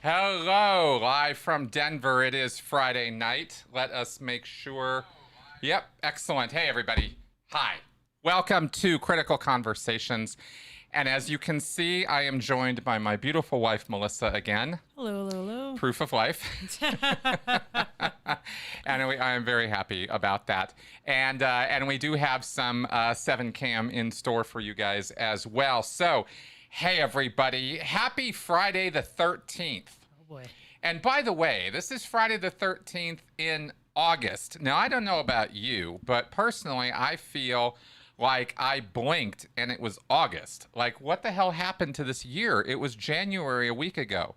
Hello, live from Denver. It is Friday night. Let us make sure. Yep, excellent. Hey, everybody. Hi. Welcome to Critical Conversations. And as you can see, I am joined by my beautiful wife, Melissa, again. Hello, hello, hello. Proof of life. And I am very happy about that. And we do have some 7cam in store for you guys as well. So, hey, everybody. Happy Friday the 13th. Oh, boy. And by the way, this is Friday the 13th in August. Now, I don't know about you, but personally, I feel like I blinked and it was August. Like, what the hell happened to this year? It was January a week ago.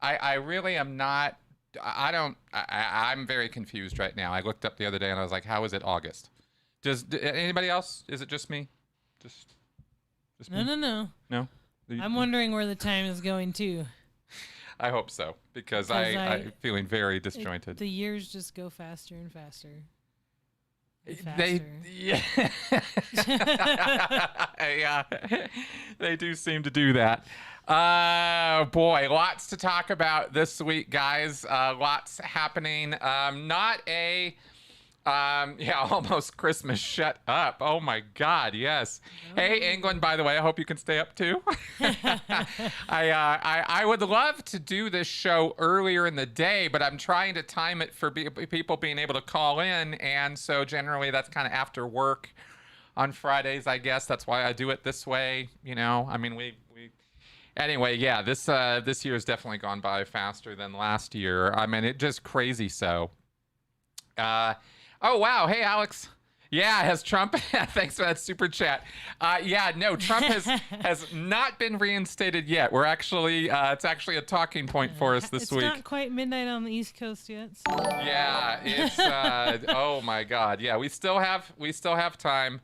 I really am not, I'm very confused right now. I looked up the other day and I was like, how is it August? Anybody else? Is it just me? Just me? No. No? I'm wondering where the time is going too. I hope so, because I'm feeling very disjointed. The years just go faster and faster. Yeah. Yeah, they do seem to do that. Boy, lots to talk about this week, guys. Lots happening. Not a almost Christmas. Shut up. Oh my God, yes. Oh. Hey, England, by the way, I hope you can stay up too. I would love to do this show earlier in the day, but I'm trying to time it for people being able to call in, and so generally that's kind of after work on Fridays, I guess. That's why I do it this way. You know, I mean, anyway, yeah, this year has definitely gone by faster than last year. I mean, it just crazy so. Oh, wow. Hey, Alex. Yeah, has Trump... Thanks for that super chat. Trump has not been reinstated yet. We're actually... it's actually a talking point for us this week. It's not quite midnight on the East Coast yet. So. Yeah, it's... oh, my God. Yeah, we still have time.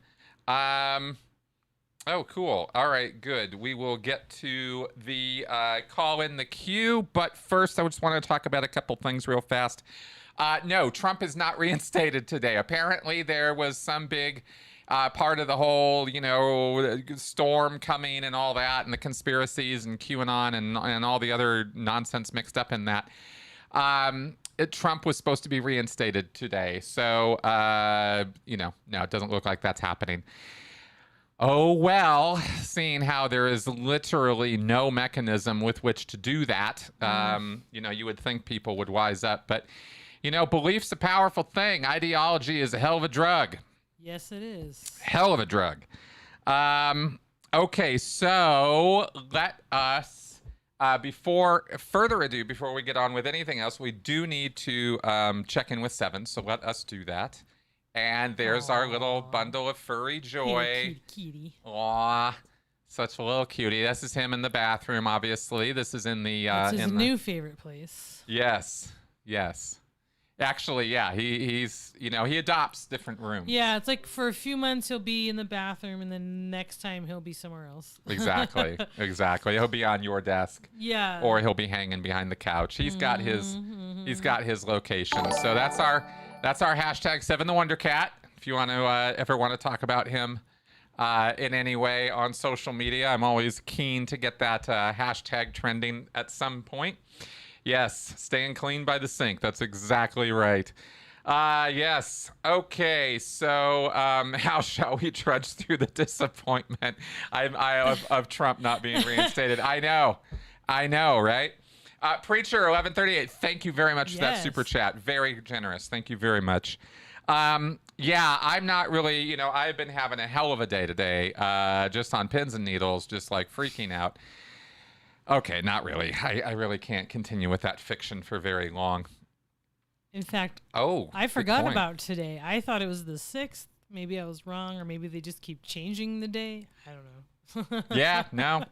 Oh, cool. All right, good. We will get to the call in the queue. But first, I just want to talk about a couple things real fast. No, Trump is not reinstated today. Apparently, there was some big part of the whole, storm coming and all that, and the conspiracies and QAnon and all the other nonsense mixed up in that. Trump was supposed to be reinstated today. So, no, it doesn't look like that's happening. Oh, well, seeing how there is literally no mechanism with which to do that, you would think people would wise up, but... belief's a powerful thing. Ideology is a hell of a drug. Yes, it is. Hell of a drug. Okay, so let us, before we get on with anything else, we do need to check in with Seven, so let us do that. And there's our little bundle of furry joy. Kitty. Aw, such a little cutie. This is him in the bathroom, obviously. This is in the... That's his new favorite place. Yes. Actually, yeah, he's he adopts different rooms. Yeah, it's like for a few months he'll be in the bathroom, and then next time he'll be somewhere else. Exactly. He'll be on your desk. Yeah. Or he'll be hanging behind the couch. He's got his location. So that's our hashtag 7 the Wonder Cat. If you want to ever want to talk about him in any way on social media, I'm always keen to get that hashtag trending at some point. Yes, staying clean by the sink. That's exactly right. Yes. Okay. So, how shall we trudge through the disappointment of Trump not being reinstated? I know, right? Preacher 1138. Thank you very much for that super chat. Very generous. Thank you very much. I'm not really. I've been having a hell of a day today. Just on pins and needles, just like freaking out. Okay, not really. I really can't continue with that fiction for very long. In fact, I forgot about today. I thought it was the 6th. Maybe I was wrong, or maybe they just keep changing the day. I don't know. Yeah, no.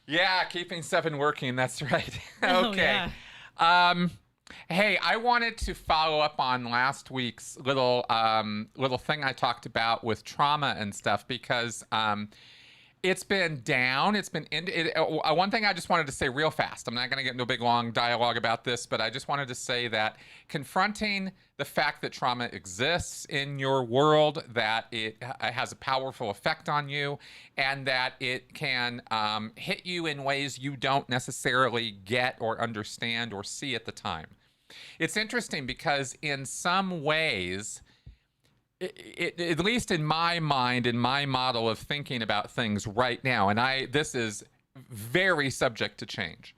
Yeah, keeping 7 working. That's right. Okay. Oh, yeah. Hey, I wanted to follow up on last week's little thing I talked about with trauma and stuff because... It's been down. It's been one thing I just wanted to say real fast. I'm not going to get into a big long dialogue about this, but I just wanted to say that confronting the fact that trauma exists in your world, that it has a powerful effect on you, and that it can hit you in ways you don't necessarily get or understand or see at the time. It's interesting because in some ways, at least in my mind, in my model of thinking about things right now, and this is very subject to change,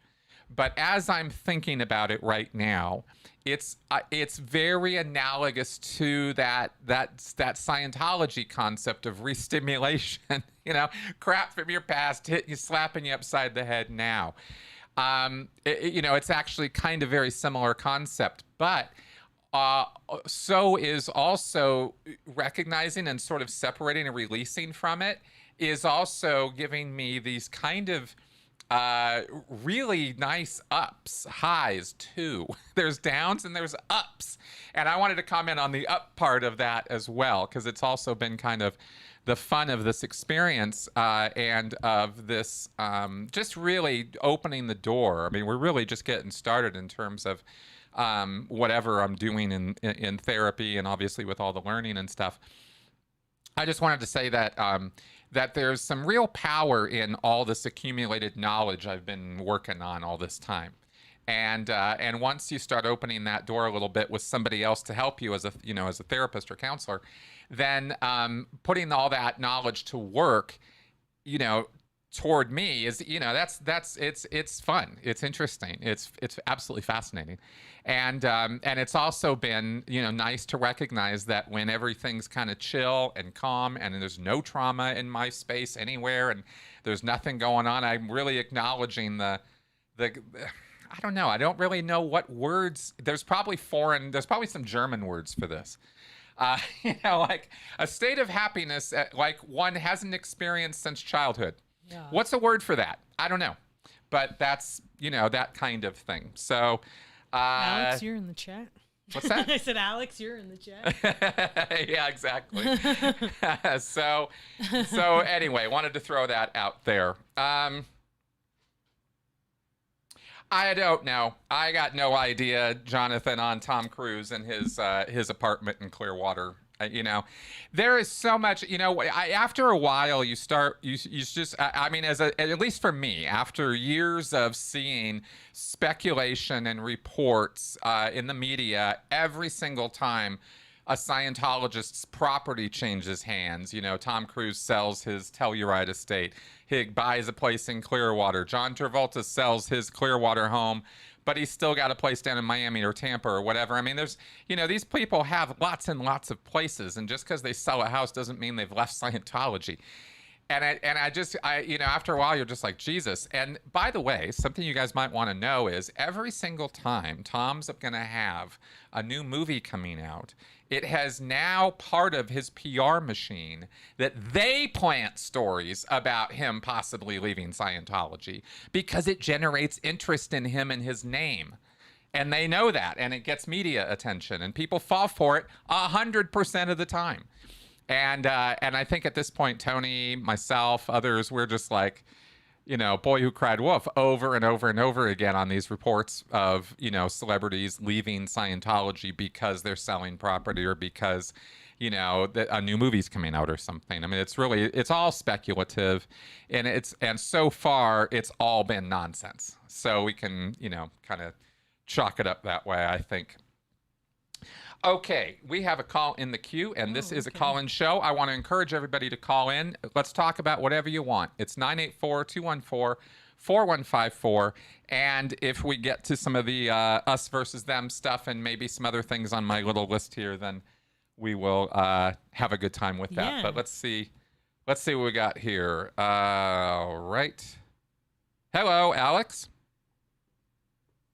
but as I'm thinking about it right now, it's very analogous to that Scientology concept of restimulation, crap from your past hitting you, slapping you upside the head now. It's actually kind of very similar concept, but so is also recognizing and sort of separating and releasing from it is also giving me these kind of really nice highs too. There's downs and there's ups. And I wanted to comment on the up part of that as well, because it's also been kind of the fun of this experience and of this just really opening the door. I mean, we're really just getting started in terms of whatever I'm doing in therapy, and obviously with all the learning and stuff. I just wanted to say that that there's some real power in all this accumulated knowledge I've been working on all this time. And once you start opening that door a little bit with somebody else to help you as a therapist or counselor, then putting all that knowledge to work, toward me is, it's fun. It's interesting. It's absolutely fascinating. And it's also been, nice to recognize that when everything's kind of chill and calm and there's no trauma in my space anywhere and there's nothing going on, I'm really acknowledging the I don't know. I don't really know what words. There's probably some German words for this. Like a state of happiness, like one hasn't experienced since childhood. Yeah. What's a word for that? I don't know. But that's, that kind of thing. So, Alex, you're in the chat. What's that? I said, Alex, you're in the chat. Yeah, exactly. So anyway, wanted to throw that out there. I don't know. I got no idea, Jonathan, on Tom Cruise and his apartment in Clearwater. There is so much, after a while you just, at least for me, after years of seeing speculation and reports in the media every single time a Scientologist's property changes hands, Tom Cruise sells his Telluride estate, he buys a place in Clearwater, John Travolta sells his Clearwater home, but he's still got a place down in Miami or Tampa or whatever. I mean, there's, these people have lots and lots of places, and just because they sell a house doesn't mean they've left Scientology. And I just, after a while, you're just like, Jesus. And by the way, something you guys might want to know is every single time Tom's going to have a new movie coming out, it has now part of his PR machine that they plant stories about him possibly leaving Scientology because it generates interest in him and his name. And they know that, and it gets media attention, and people fall for it 100% of the time. And I think at this point, Tony, myself, others, we're just like, boy who cried wolf over and over and over again on these reports of, celebrities leaving Scientology because they're selling property or because, that a new movie's coming out or something. I mean, it's all speculative, and so far it's all been nonsense. So we can, kind of chalk it up that way, I think. Okay, we have a call in the queue, and this is a call-in show. I want to encourage everybody to call in. Let's talk about whatever you want. It's 984-214-4154, and if we get to some of the us versus them stuff and maybe some other things on my little list here, then we will have a good time with that. Yeah. But let's see what we got here. All right. Hello, Alex.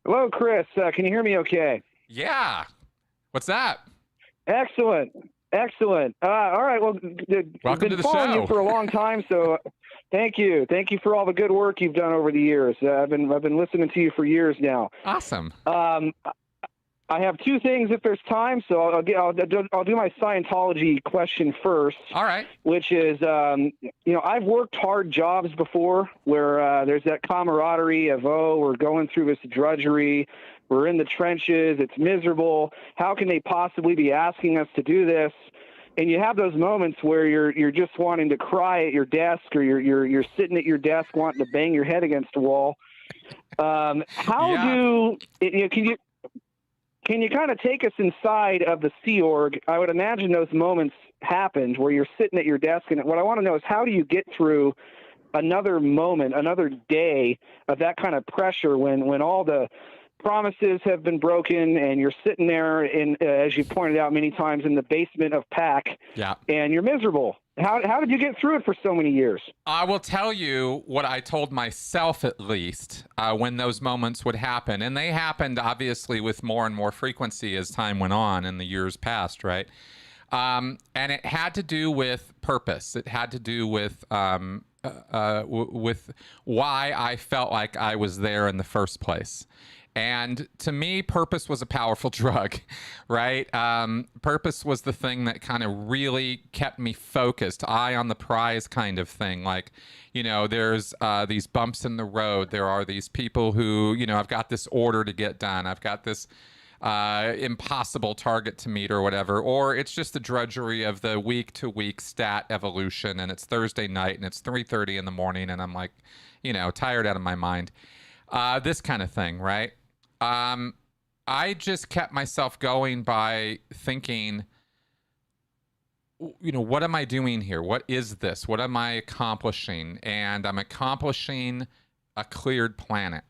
Hello, Chris. Can you hear me okay? Yeah. What's that? Excellent. All right. Well, I've been following you for a long time, so thank you. Thank you for all the good work you've done over the years. I've been listening to you for years now. Awesome. I have two things if there's time, so I'll do my Scientology question first. All right. Which is, I've worked hard jobs before where there's that camaraderie of, we're going through this drudgery, we're in the trenches, it's miserable. How can they possibly be asking us to do this? And you have those moments where you're just wanting to cry at your desk, or you're sitting at your desk wanting to bang your head against a wall. Can you kind of take us inside of the Sea Org? I would imagine those moments happened where you're sitting at your desk, and what I want to know is, how do you get through another moment, another day of that kind of pressure when all the promises have been broken and you're sitting there in, as you pointed out many times, in the basement of PAC, and you're miserable? How did you get through it for so many years? I will tell you what I told myself, at least, when those moments would happen. And they happened, obviously, with more and more frequency as time went on and the years passed, right? And it had to do with purpose. It had to do with why I felt like I was there in the first place. And to me, purpose was a powerful drug, right? Purpose was the thing that kind of really kept me focused, eye on the prize kind of thing. Like, there's these bumps in the road. There are these people who, I've got this order to get done. I've got this impossible target to meet or whatever. Or it's just the drudgery of the week-to-week stat evolution, and it's Thursday night, and it's 3:30 in the morning, and I'm like, tired out of my mind. This kind of thing, right? I just kept myself going by thinking, what am I doing here? What is this? What am I accomplishing? And I'm accomplishing a cleared planet.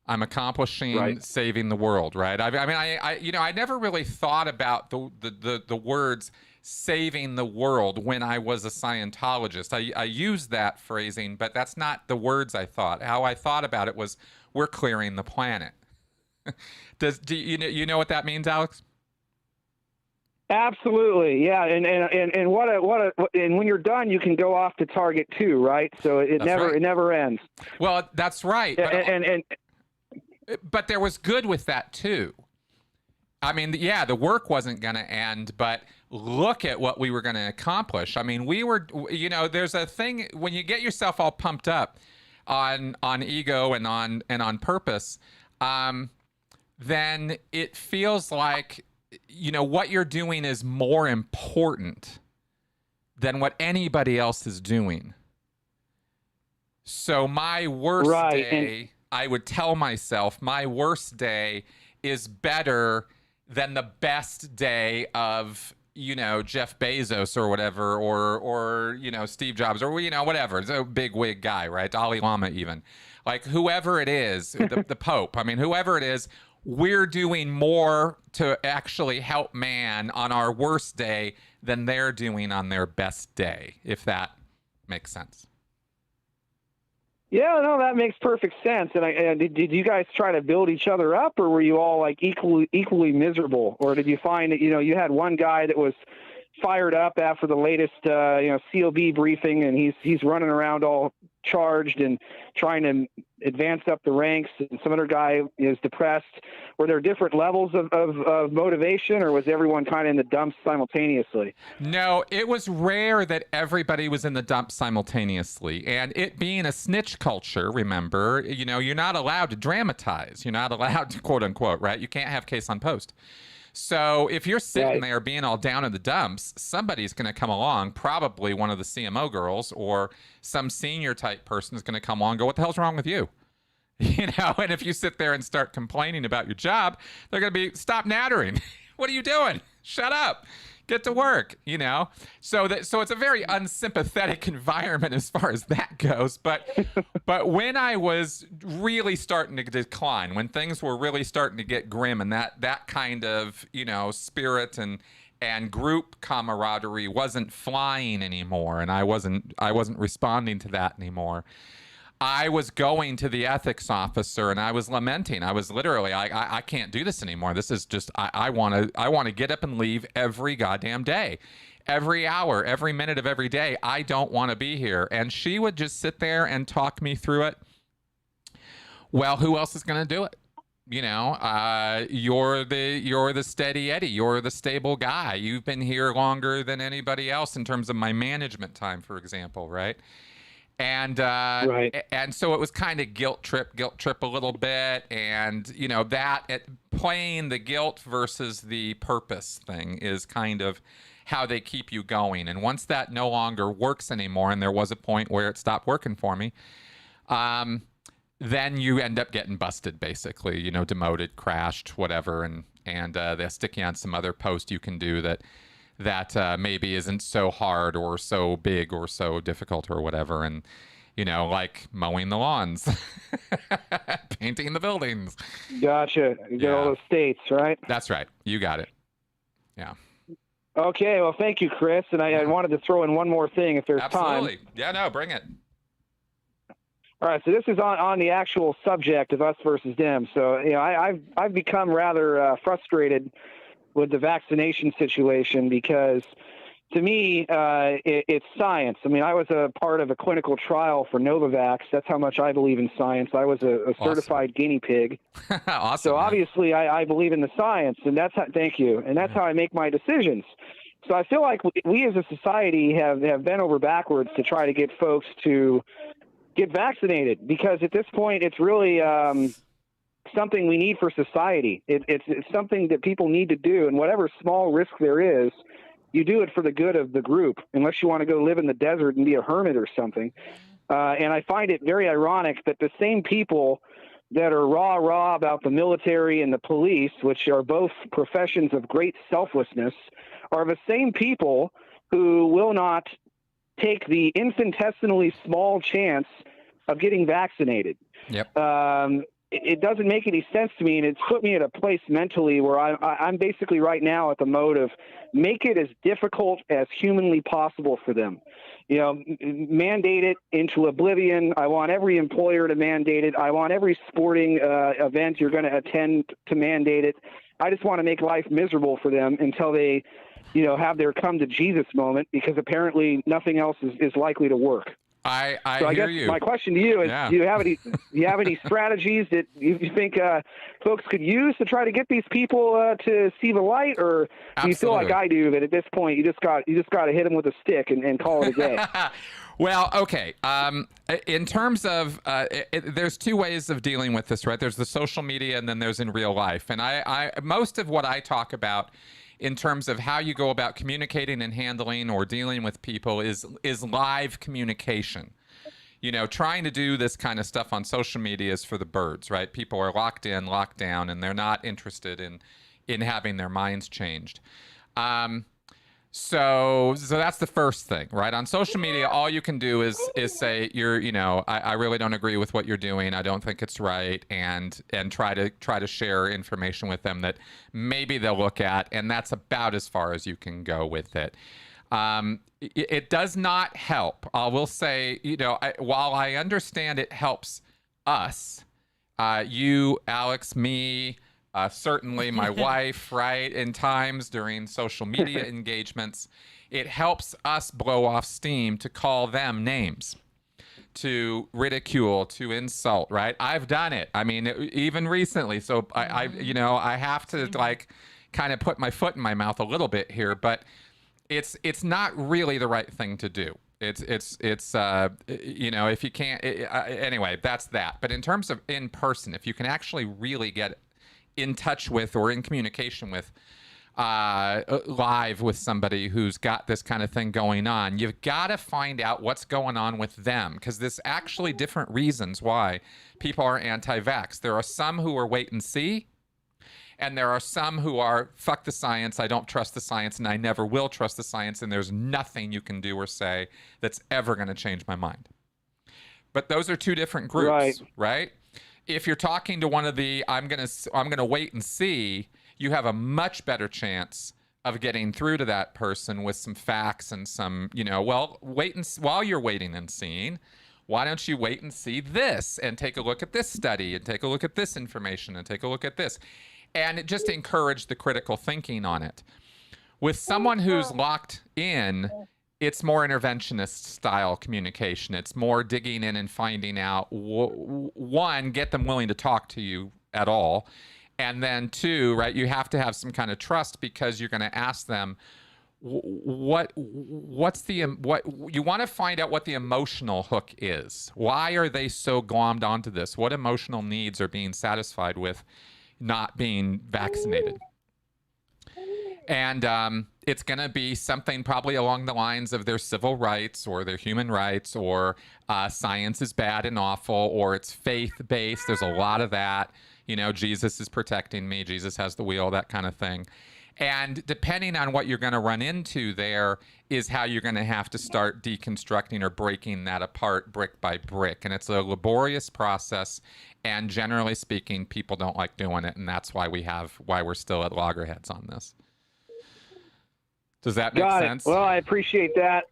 I'm accomplishing saving the world, right? I never really thought about the words saving the world when I was a Scientologist. I used that phrasing, but that's not the words I thought. How I thought about it was, we're clearing the planet. Do you know what that means, Alex? Absolutely, yeah. And when you're done, you can go off to target 2, right? So it never ends. Well, that's right. But there was good with that too. I mean, the work wasn't going to end, but look at what we were going to accomplish. I mean, we were, there's a thing when you get yourself all pumped up on ego and on purpose, then it feels like, what you're doing is more important than what anybody else is doing. So my worst day, I would tell myself, my worst day is better than the best day of, Jeff Bezos or whatever, or Steve Jobs, or, whatever. It's a big wig guy, right? Dalai Lama even. Like, whoever it is, the Pope, whoever it is, we're doing more to actually help man on our worst day than they're doing on their best day, if that makes sense. Yeah, no, that makes perfect sense. And did you guys try to build each other up, or were you all like equally miserable? Or did you find that, you had one guy that was fired up after the latest, COB briefing, and he's running around all charged and trying to advance up the ranks, and some other guy is depressed? Were there different levels of motivation, or was everyone kind of in the dumps simultaneously? No, it was rare that everybody was in the dumps simultaneously. And it being a snitch culture, remember, you're not allowed to dramatize. You're not allowed to, quote unquote, right? You can't have case on post. So if you're sitting there being all down in the dumps, somebody's going to come along, probably one of the CMO girls or some senior type person is going to come along and go, what the hell's wrong with you? And if you sit there and start complaining about your job, they're going to be, stop nattering. What are you doing? Shut up. Get to work, So it's a very unsympathetic environment as far as that goes. But when I was really starting to decline, when things were really starting to get grim, and that kind of, spirit and group camaraderie wasn't flying anymore, and I wasn't responding to that anymore, I was going to the ethics officer and I was lamenting. I was literally, I can't do this anymore. This is just, I want to get up and leave every goddamn day, every hour, every minute of every day. I don't want to be here. And she would just sit there and talk me through it. Well, who else is going to do it? you're the steady Eddie. You're the stable guy. You've been here longer than anybody else in terms of my management time, for example, right? And and so it was kind of guilt trip a little bit, and playing the guilt versus the purpose thing is kind of how they keep you going. And once that no longer works anymore, and there was a point where it stopped working for me, then you end up getting busted, basically, demoted, crashed, whatever, and they'll stick you on some other post you can do that maybe isn't so hard or so big or so difficult or whatever, and like mowing the lawns, painting the buildings. Gotcha. You get all those states, right? That's right. You got it. Yeah. Okay. Well, thank you, Chris. And I wanted to throw in one more thing if there's time. Absolutely. Yeah. No. Bring it. All right, so this is on the actual subject of us versus them. So, I've become rather frustrated with the vaccination situation because, to me, it's science. I mean, I was a part of a clinical trial for Novavax. That's how much I believe in science. I was a certified guinea pig. Awesome. So obviously, I believe in the science, and that's how. Thank you, and that's how I make my decisions. So I feel like we as a society have bent over backwards to try to get folks to get vaccinated, because at this point it's really something we need for society. It's something that people need to do, and whatever small risk there is, you do it for the good of the group, unless you want to go live in the desert and be a hermit or something. And I find it very ironic that the same people that are rah about the military and the police, which are both professions of great selflessness, are the same people who will not take the infinitesimally small chance of getting vaccinated. Yep. It doesn't make any sense to me, and it's put me at a place mentally where I'm basically right now at the mode of make it as difficult as humanly possible for them. Mandate it into oblivion. I want every employer to mandate it. I want every sporting event you're going to attend to mandate it. I just want to make life miserable for them until they have their come to Jesus moment, because apparently nothing else is likely to work. I hear you. My question to you is, do you have any strategies that you think folks could use to try to get these people to see the light, or do you feel like I do, that at this point you just got to hit them with a stick and call it a day? Well, okay. In terms of, there's two ways of dealing with this, right? There's the social media, and then there's in real life. And I most of what I talk about in terms of how you go about communicating and handling or dealing with people is live communication. Trying to do this kind of stuff on social media is for the birds, right? People are locked in, locked down, and they're not interested in having their minds changed. So that's the first thing, right? On social media, all you can do is say I really don't agree with what you're doing. I don't think it's right, and try to share information with them that maybe they'll look at, and that's about as far as you can go with it. It does not help. I will say, while I understand it helps us, you, Alex, me, certainly my wife, right, in times during social media engagements, it helps us blow off steam to call them names, to ridicule, to insult, right? I've done it. I mean, even recently. So I have to kind of put my foot in my mouth a little bit here, but it's not really the right thing to do. It's if you can't, anyway, that's that. But in terms of in person, if you can actually really get in touch with or in communication with live with somebody who's got this kind of thing going on, you've got to find out what's going on with them, because there's actually different reasons why people are anti-vax. There are some who are wait and see, and there are some who are fuck the science, I don't trust the science, and I never will trust the science, and there's nothing you can do or say that's ever going to change my mind. But those are two different groups, right? If you're talking to one of the I'm gonna wait and see, you have a much better chance of getting through to that person with some facts and some, while you're waiting and seeing, why don't you wait and see this and take a look at this study and take a look at this information and take a look at this, and just encourage the critical thinking on it. With someone who's locked in, it's more interventionist style communication. It's more digging in and finding out, one, get them willing to talk to you at all. And then two, right, you have to have some kind of trust, because you're going to ask them what you want to find out what the emotional hook is. Why are they so glommed onto this? What emotional needs are being satisfied with not being vaccinated? And it's going to be something probably along the lines of their civil rights or their human rights, or science is bad and awful, or it's faith-based. There's a lot of that. You know, Jesus is protecting me. Jesus has the wheel, that kind of thing. And depending on what you're going to run into there is how you're going to have to start deconstructing or breaking that apart brick by brick. And it's a laborious process. And generally speaking, people don't like doing it. And that's why we're still at loggerheads on this. Does that make sense? Well, I appreciate that.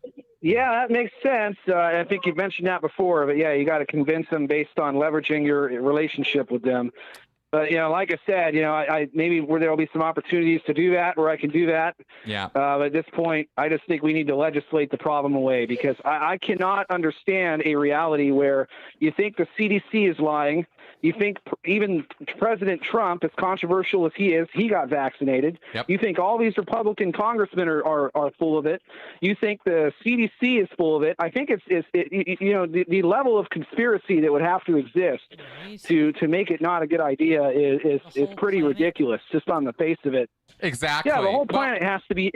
Yeah, that makes sense. I think you've mentioned that before, but yeah, you got to convince them based on leveraging your relationship with them. But, you know, like I said, you know, I maybe where there'll be some opportunities to do that, where I can do that. Yeah. But at this point, I just think we need to legislate the problem away, because I cannot understand a reality where you think the CDC is lying. You think even President Trump, as controversial as he is, he got vaccinated. Yep. You think all these Republican congressmen are full of it. You think the CDC is full of it. I think it's you know, the level of conspiracy that would have to exist to make it not a good idea is pretty ridiculous, just on the face of it. Exactly. Yeah, the whole planet has to be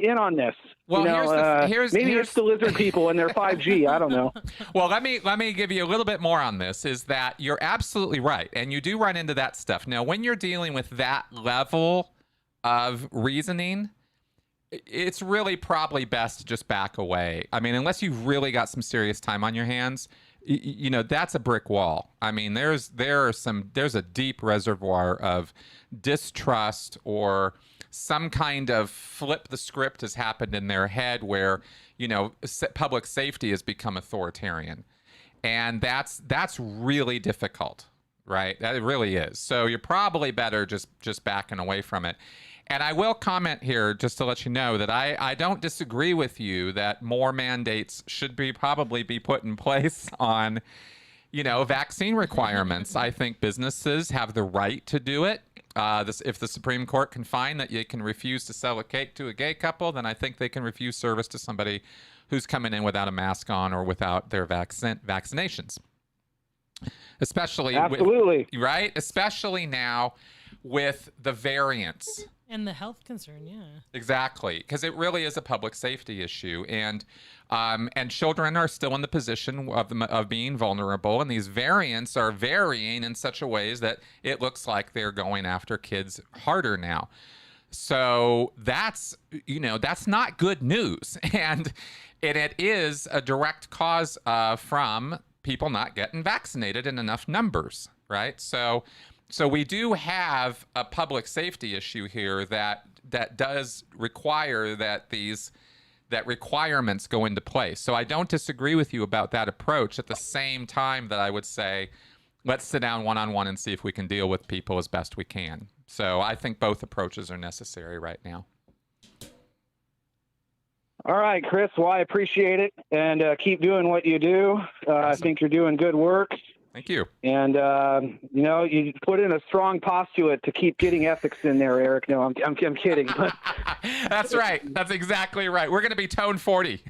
in on this. Well, you know, maybe it's the lizard people and their 5G. I don't know. Well, let me give you a little bit more on this. Is that you're absolutely right, and you do run into that stuff. Now, when you're dealing with that level of reasoning, it's really probably best to just back away. I mean, unless you've really got some serious time on your hands, you know, that's a brick wall. I mean, there's a deep reservoir of distrust, or some kind of flip the script has happened in their head where, you know, public safety has become authoritarian. And that's really difficult, right? That really is. So you're probably better just backing away from it. And I will comment here just to let you know that I don't disagree with you that more mandates should probably be put in place on, you know, vaccine requirements. I think businesses have the right to do it. If the Supreme Court can find that you can refuse to sell a cake to a gay couple, then I think they can refuse service to somebody who's coming in without a mask on or without their vaccinations. Especially, absolutely, right? Especially now with the variants. And the health concern, yeah. Exactly, because it really is a public safety issue, and children are still in the position of being vulnerable, and these variants are varying in such a ways that it looks like they're going after kids harder now. So that's not good news, and it is a direct cause from people not getting vaccinated in enough numbers, right? So we do have a public safety issue here that does require that requirements go into place. So I don't disagree with you about that approach. At the same time that I would say, let's sit down one-on-one and see if we can deal with people as best we can. So I think both approaches are necessary right now. All right, Chris. Well, I appreciate it, and keep doing what you do. Awesome. I think you're doing good work. Thank you. And, you know, you put in a strong postulate to keep getting ethics in there, Eric. No, I'm kidding. That's right. That's exactly right. We're going to be tone 40.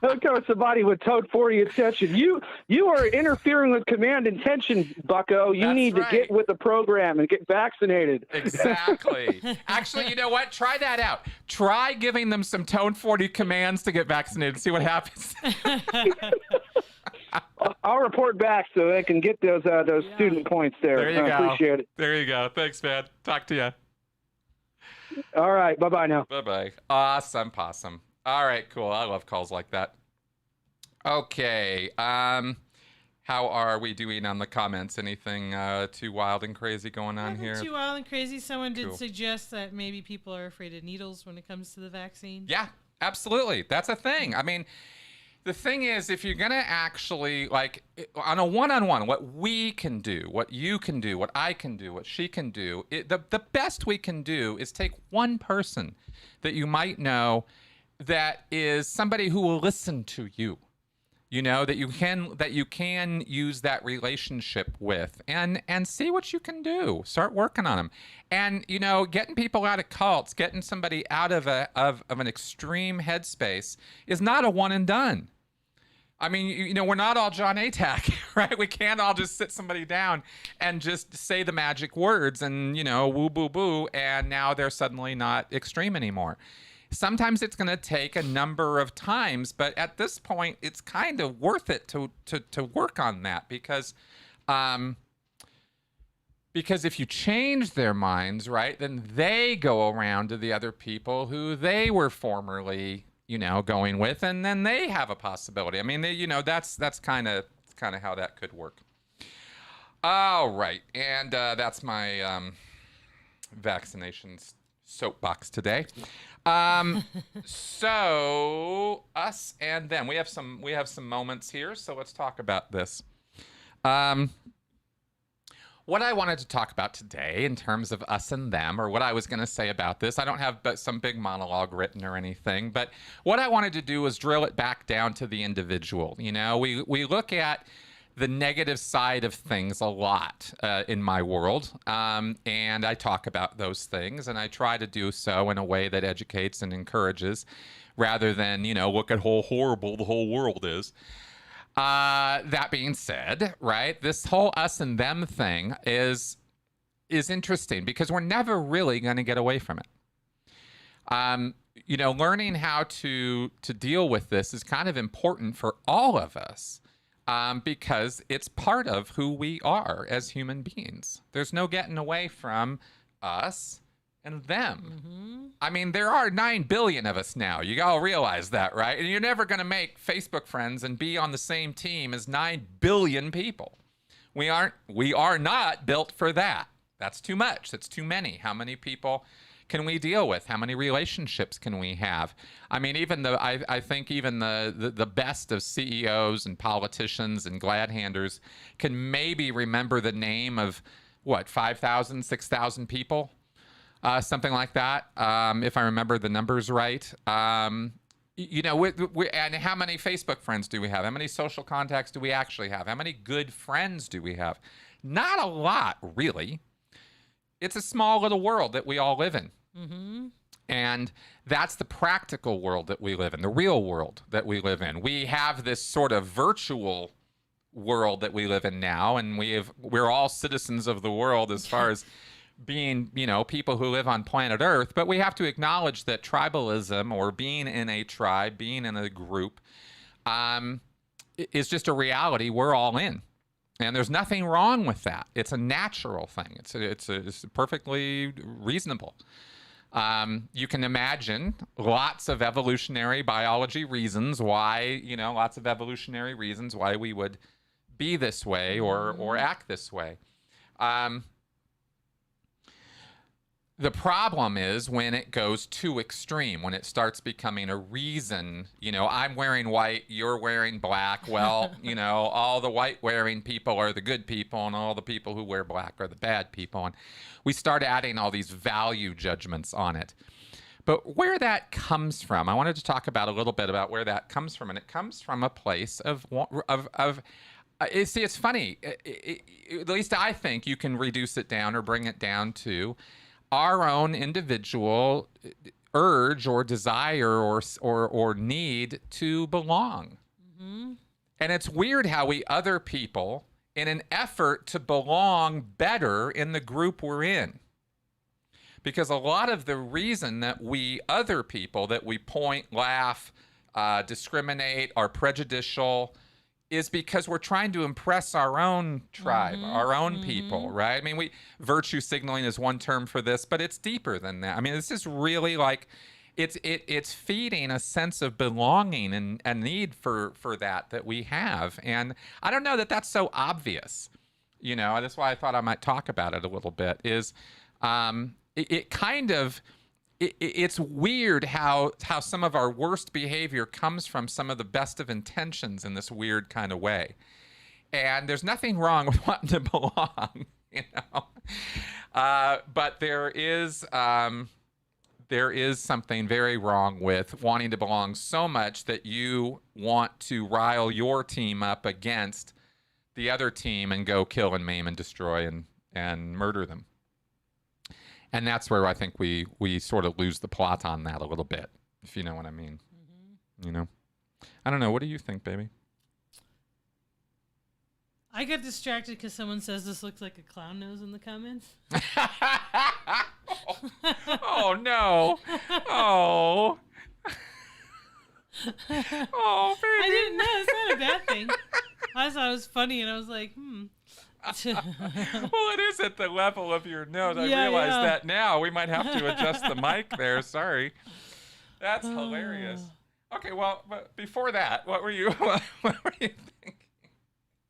Don't go with somebody with tone 40 attention. You are interfering with command intention, bucko. You need to get with the program and get vaccinated. Exactly. Actually, you know what? Try that out. Try giving them some tone 40 commands to get vaccinated. See what happens. I'll report back so they can get those student points there. There you go. I appreciate it. There you go. Thanks, man. Talk to you. All right. Bye-bye now. Bye-bye. Awesome possum. All right, cool. I love calls like that. Okay. How are we doing on the comments? Anything too wild and crazy going on here? Too wild and crazy. Someone did suggest that maybe people are afraid of needles when it comes to the vaccine. Yeah, absolutely. That's a thing. I mean, the thing is, if you're going to actually, like, on a one-on-one, what we can do, what you can do, what I can do, what she can do, the best we can do is take one person that you might know that is somebody who will listen to you. that you can use that relationship with, and see what you can do. Start working on them. And getting people out of cults, getting somebody out of an extreme headspace is not a one and done. I mean, we're not all John Atack, right? We can't all just sit somebody down and just say the magic words and, woo boo boo, and now they're suddenly not extreme anymore. Sometimes it's going to take a number of times, but at this point, it's kind of worth it to work on that because if you change their minds, right, then they go around to the other people who they were formerly, going with, and then they have a possibility. I mean, that's kind of how that could work. All right, and that's my vaccinations soapbox today. So us and them, we have some moments here, so let's talk about this. What I wanted to talk about today in terms of us and them, or what I was going to say about this, I don't have some big monologue written or anything, but what I wanted to do was drill it back down to the individual. We look at the negative side of things a lot in my world, and I talk about those things, and I try to do so in a way that educates and encourages, rather than look at how horrible the whole world is. That being said, right, this whole us and them thing is interesting because we're never really going to get away from it. Learning how to deal with this is kind of important for all of us. Because it's part of who we are as human beings. There's no getting away from us and them. Mm-hmm. I mean, there are 9 billion of us now. You all realize that, right? And you're never going to make Facebook friends and be on the same team as 9 billion people. We are not built for that. That's too much. That's too many. How many people can we deal with? How many relationships can we have? I mean, I think even the best of CEOs and politicians and glad-handers can maybe remember the name of 5,000, 6,000 people, something like that, if I remember the numbers right. And how many Facebook friends do we have? How many social contacts do we actually have? How many good friends do we have? Not a lot, really. It's a small little world that we all live in. Mm-hmm. And that's the practical world that we live in, the real world that we live in. We have this sort of virtual world that we live in now, and we're all citizens of the world as far as being, people who live on planet Earth. But we have to acknowledge that tribalism, or being in a tribe, being in a group, is just a reality we're all in. And there's nothing wrong with that. It's a natural thing. It's perfectly reasonable. You can imagine lots of evolutionary biology reasons why, lots of evolutionary reasons why we would be this way or act this way. The problem is when it goes too extreme, when it starts becoming a reason, I'm wearing white, you're wearing black. Well, all the white wearing people are the good people and all the people who wear black are the bad people. And we start adding all these value judgments on it. But where that comes from, I wanted to talk about a little bit about where that comes from. And it comes from a place of see, it's funny. At least I think you can reduce it down or bring it down to our own individual urge or desire or need to belong. Mm-hmm. And it's weird how we other people, in an effort to belong better in the group we're in. Because a lot of the reason that we other people, that we point, laugh, discriminate, are prejudicial, is because we're trying to impress our own tribe, our own people, right? I mean, virtue signaling is one term for this, but it's deeper than that. I mean, this is really like, it's feeding a sense of belonging and a need for that we have. And I don't know that that's so obvious. That's why I thought I might talk about it a little bit, is it's weird how some of our worst behavior comes from some of the best of intentions in this weird kind of way. And there's nothing wrong with wanting to belong, but there is there is something very wrong with wanting to belong so much that you want to rile your team up against the other team and go kill and maim and destroy and murder them. And that's where I think we sort of lose the plot on that a little bit, if you know what I mean. Mm-hmm. You know? I don't know. What do you think, baby? I got distracted because someone says this looks like a clown nose in the comments. Oh, no. Oh. Oh, baby. I didn't know. It's not a bad thing. I thought it was funny, and I was like, Well, it is at the level of your nose. I realize that now. We might have to adjust the mic there. Sorry. That's hilarious. Okay, well, but before that, what were you thinking?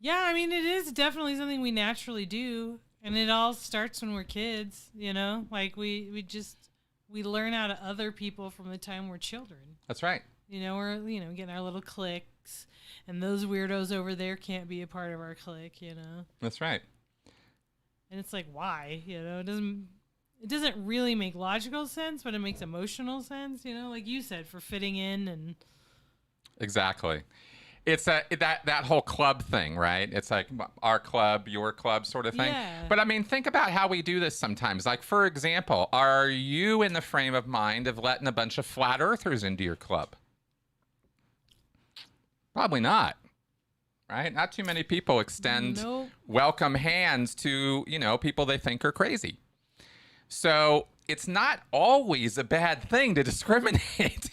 Yeah, I mean, it is definitely something we naturally do, and it all starts when we're kids, you know? Like, we learn out of other people from the time we're children. That's right. You know, we're, getting our little cliques, and those weirdos over there can't be a part of our clique, you know? That's right. And it's like, why? You know, it doesn't really make logical sense, but it makes emotional sense, you know? Like you said, for fitting in and... Exactly. It's that whole club thing, right? It's like our club, your club sort of thing. Yeah. But I mean, think about how we do this sometimes. Like, for example, are you in the frame of mind of letting a bunch of flat earthers into your club? Probably not, right? Not too many people extend welcome hands to, people they think are crazy. So it's not always a bad thing to discriminate.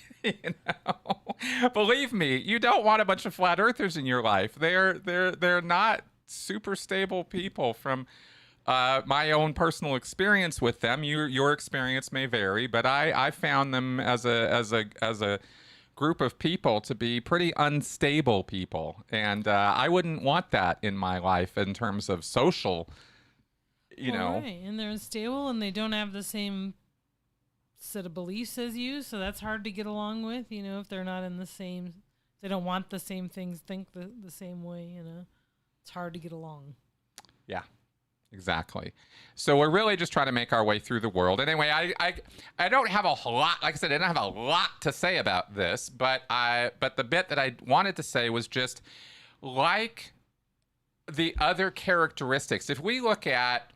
Believe me, you don't want a bunch of flat earthers in your life. They're not super stable people. From my own personal experience with them, your experience may vary, but I found them as a group of people to be pretty unstable people, and I wouldn't want that in my life in terms of social. Right. And they're unstable, and they don't have the same set of beliefs as you, so that's hard to get along with, if they're not in the same, they don't want the same things, think the same way, it's hard to get along. Yeah, exactly. So we're really just trying to make our way through the world. Anyway, I don't have a lot, like I said, I don't have a lot to say about this, but the bit that I wanted to say was just like the other characteristics. If we look at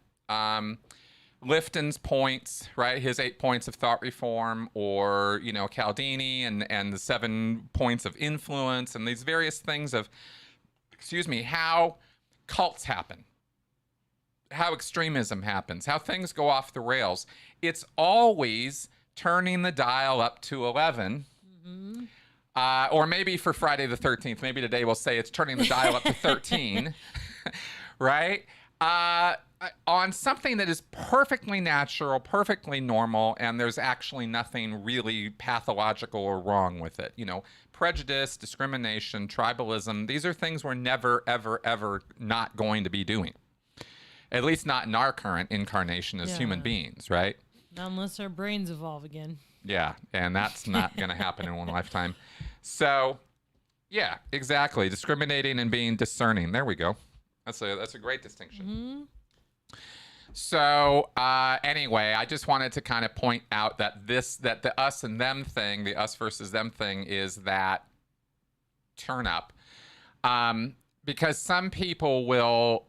Lifton's points, right? His 8 points of thought reform, or, Cialdini and the 7 points of influence, and these various things of, how cults happen, how extremism happens, how things go off the rails. It's always turning the dial up to 11. Mm-hmm. Or maybe for Friday the 13th, maybe today we'll say it's turning the dial up to 13, right? On something that is perfectly natural, perfectly normal, and there's actually nothing really pathological or wrong with it. Prejudice, discrimination, tribalism, these are things we're never, ever, ever not going to be doing. At least not in our current incarnation as human beings, right? Not unless our brains evolve again. Yeah, and that's not going to happen in one lifetime. So, yeah, exactly. Discriminating and being discerning. There we go. That's a great distinction. Mm-hmm. So anyway, I just wanted to kind of point out that the us and them thing, the us versus them thing, is that turn up, because some people will.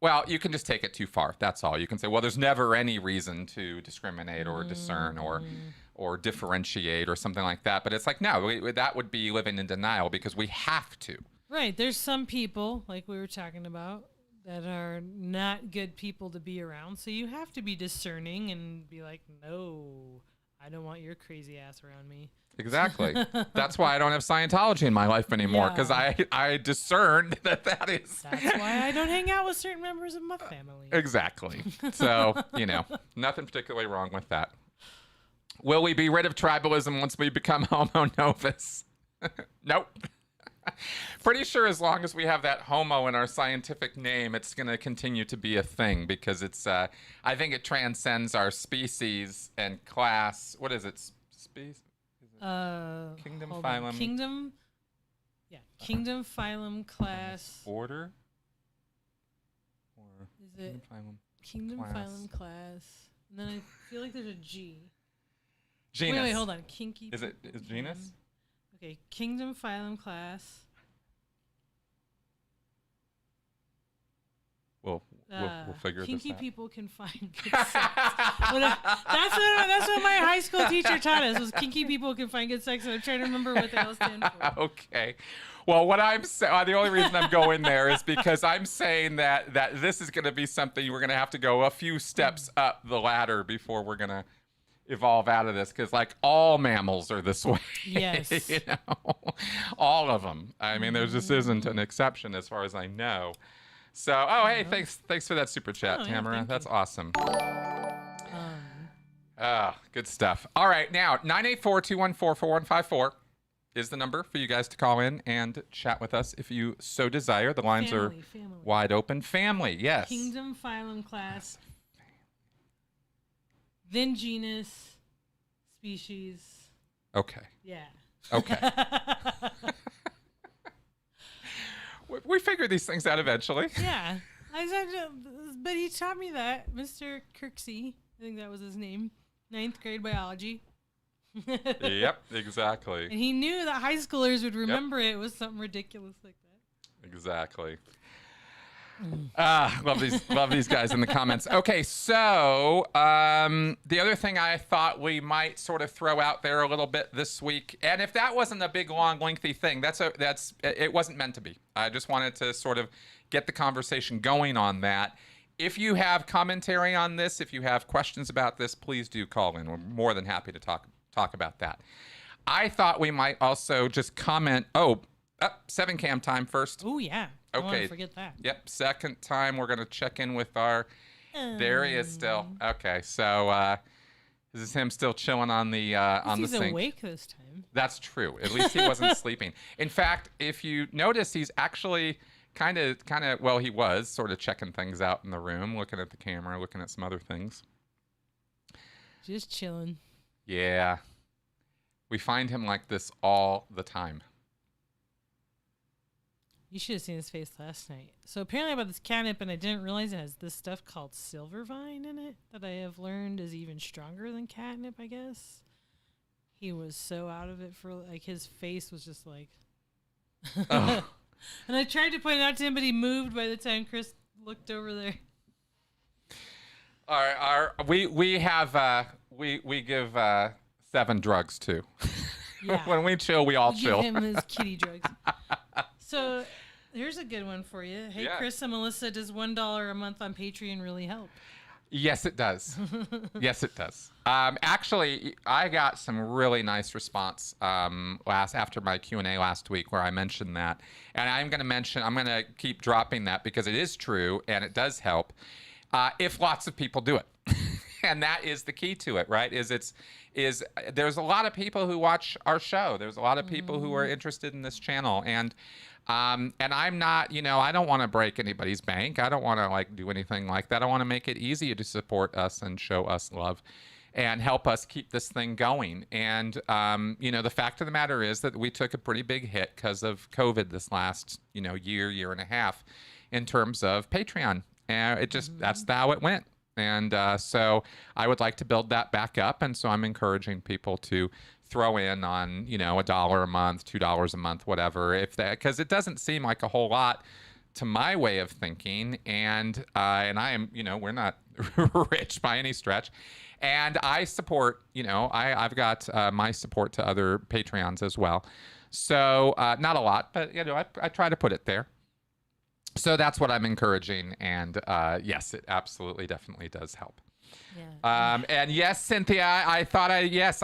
Well, you can just take it too far. That's all. You can say, well, there's never any reason to discriminate or discern or differentiate or something like that. But it's like, no, that would be living in denial, because we have to. Right. There's some people, like we were talking about, that are not good people to be around. So you have to be discerning and be like, no, I don't want your crazy ass around me. Exactly. That's why I don't have Scientology in my life anymore, because I discerned that is. That's why I don't hang out with certain members of my family. Exactly. So, nothing particularly wrong with that. Will we be rid of tribalism once we become homo novus? Nope. Pretty sure as long as we have that homo in our scientific name, it's going to continue to be a thing, because it's, I think it transcends our species and class. What is it? Species? Kingdom, phylum. Kingdom, phylum, class. Order? Or is it kingdom, phylum, class? And then I feel like there's a G. Genus. Wait, hold on. Kinky. Is genus? Okay, kingdom, phylum, class. We'll figure this out. Kinky people can find good sex. That's what my high school teacher taught us was kinky people can find good sex, and I'm trying to remember what the hell it stands for. Okay. Well, what I'm saying, the only reason I'm going there is because I'm saying that this is going to be something we're going to have to go a few steps up the ladder before we're going to evolve out of this, because like all mammals are this way. Yes. You know, all of them. I mean, there just isn't an exception as far as I know. So, hey, thanks for that super chat, Tamara. That's awesome. Good stuff. All right, now 984-214-4154 is the number for you guys to call in and chat with us if you so desire. The lines are wide open. Family, yes. Kingdom, phylum, class. Then genus, species. Okay. Yeah. Okay. We figure these things out eventually. Yeah. But he taught me that. Mr. Kirksey, I think that was his name. 9th grade biology. Yep, exactly. And he knew that high schoolers would remember it was something ridiculous like that. Exactly. Love these guys in the comments. Okay, so the other thing I thought we might sort of throw out there a little bit this week, and if that wasn't a big, long, lengthy thing, it wasn't meant to be. I just wanted to sort of get the conversation going on that. If you have commentary on this, if you have questions about this, please do call in. We're more than happy to talk about that. I thought we might also just comment. 7cam time first. Oh yeah. I don't want to forget that. Yep. Second time we're gonna check in with our. There he is still. Okay, so this is him still chilling on the on the sink. He's awake this time. That's true. At least he wasn't sleeping. In fact, if you notice, he's actually kind of. Well, he was sort of checking things out in the room, looking at the camera, looking at some other things. Just chilling. Yeah. We find him like this all the time. You should have seen his face last night. So apparently about this catnip, and I didn't realize it has this stuff called silver vine in it that I have learned is even stronger than catnip, I guess. He was so out of it for, like, his face was just like... Oh. And I tried to point it out to him, but he moved by the time Chris looked over there. We give 7 drugs too. Yeah. When we chill, we all chill. Give him his kitty drugs. So here's a good one for you. Hey, yeah. Chris and Melissa, does $1 a month on Patreon really help? Yes, it does. Yes, it does. Actually, I got some really nice response after my Q&A last week where I mentioned that. And I'm going to keep dropping that because it is true and it does help if lots of people do it. And that is the key to it, right? There's a lot of people who watch our show. There's a lot of people who are interested in this channel. And I'm not, I don't want to break anybody's bank. I don't want to do anything like that. I want to make it easier to support us and show us love and help us keep this thing going. And, the fact of the matter is that we took a pretty big hit because of COVID this last, year and a half in terms of Patreon. And it just, that's how it went. And so I would like to build that back up. And so I'm encouraging people to throw in on, $1 a month, $2 a month, whatever, because it doesn't seem like a whole lot to my way of thinking. And I am, we're not rich by any stretch. And I support, I've got my support to other Patreons as well. So not a lot, but, I try to put it there. So that's what I'm encouraging, and yes, it absolutely, definitely does help. Yeah. And yes, Cynthia, I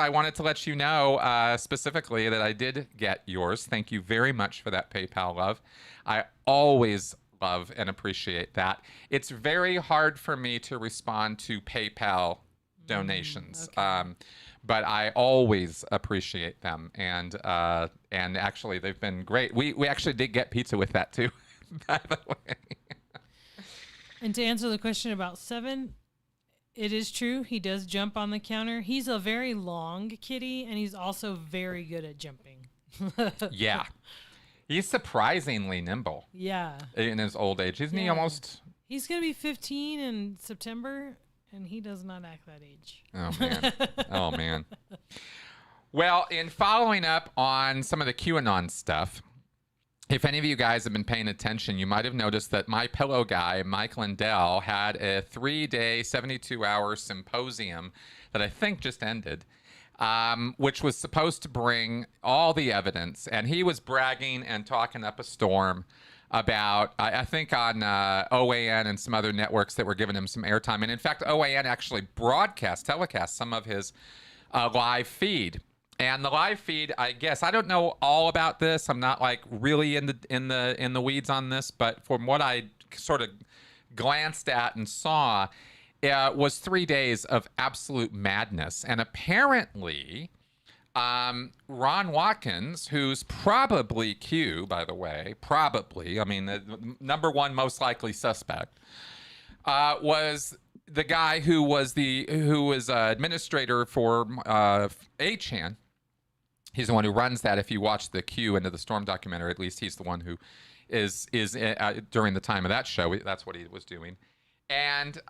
wanted to let you know specifically that I did get yours. Thank you very much for that PayPal love. I always love and appreciate that. It's very hard for me to respond to PayPal donations. Okay. But I always appreciate them, and actually they've been great. We actually did get pizza with that too. By the way. And to answer the question about 7, it is true. He does jump on the counter. He's a very long kitty, and he's also very good at jumping. Yeah. He's surprisingly nimble. Yeah. In his old age. Isn't he almost? He's going to be 15 in September, and he does not act that age. Oh, man. Oh, man. Well, in following up on some of the QAnon stuff, if any of you guys have been paying attention, you might have noticed that my pillow guy, Mike Lindell, had a 3-day, 72-hour symposium that I think just ended, which was supposed to bring all the evidence. And he was bragging and talking up a storm about, I think on OAN and some other networks that were giving him some airtime. And in fact, OAN actually telecast some of his live feed. And the live feed, I guess, I don't know all about this. I'm not like really in the weeds on this, but from what I sort of glanced at and saw, was 3 days of absolute madness. And apparently, Ron Watkins, who's probably Q, by the way, probably, I mean, the number one most likely suspect, was the guy who was administrator for HAN. He's the one who runs that. If you watch the Q Into the Storm documentary, at least he's the one who is during the time of that show. That's what he was doing. And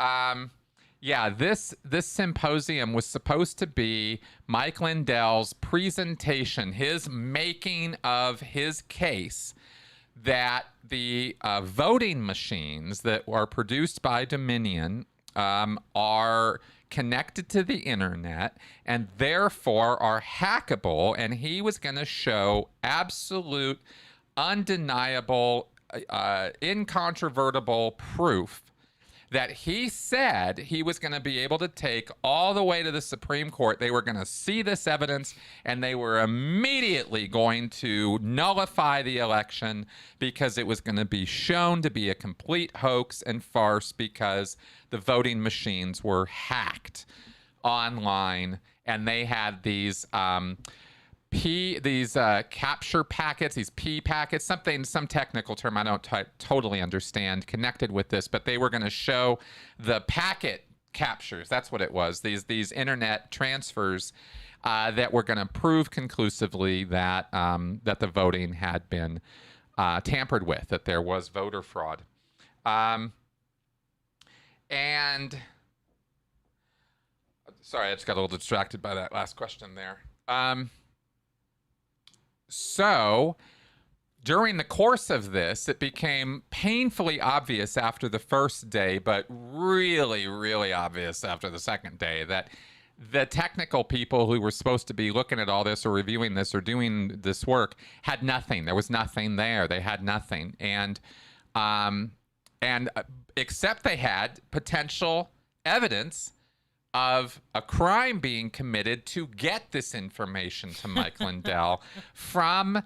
yeah, this symposium was supposed to be Mike Lindell's presentation, his making of his case that the voting machines that are produced by Dominion are connected to the internet and therefore are hackable. And he was going to show absolute, undeniable, incontrovertible proof that he said he was going to be able to take all the way to the Supreme Court. They were going to see this evidence and they were immediately going to nullify the election because it was going to be shown to be a complete hoax and farce because the voting machines were hacked online and they had these capture packets, these P packets, some technical term I don't totally understand connected with this, but they were going to show the packet captures. That's what it was. These internet transfers that were going to prove conclusively that that the voting had been tampered with, that there was voter fraud. And sorry, I just got a little distracted by that last question there. So during the course of this, it became painfully obvious after the first day, but really, really obvious after the second day, that the technical people who were supposed to be looking at all this or reviewing this or doing this work had nothing. There was nothing there. They had nothing. And except they had potential evidence of a crime being committed to get this information to Mike Lindell from,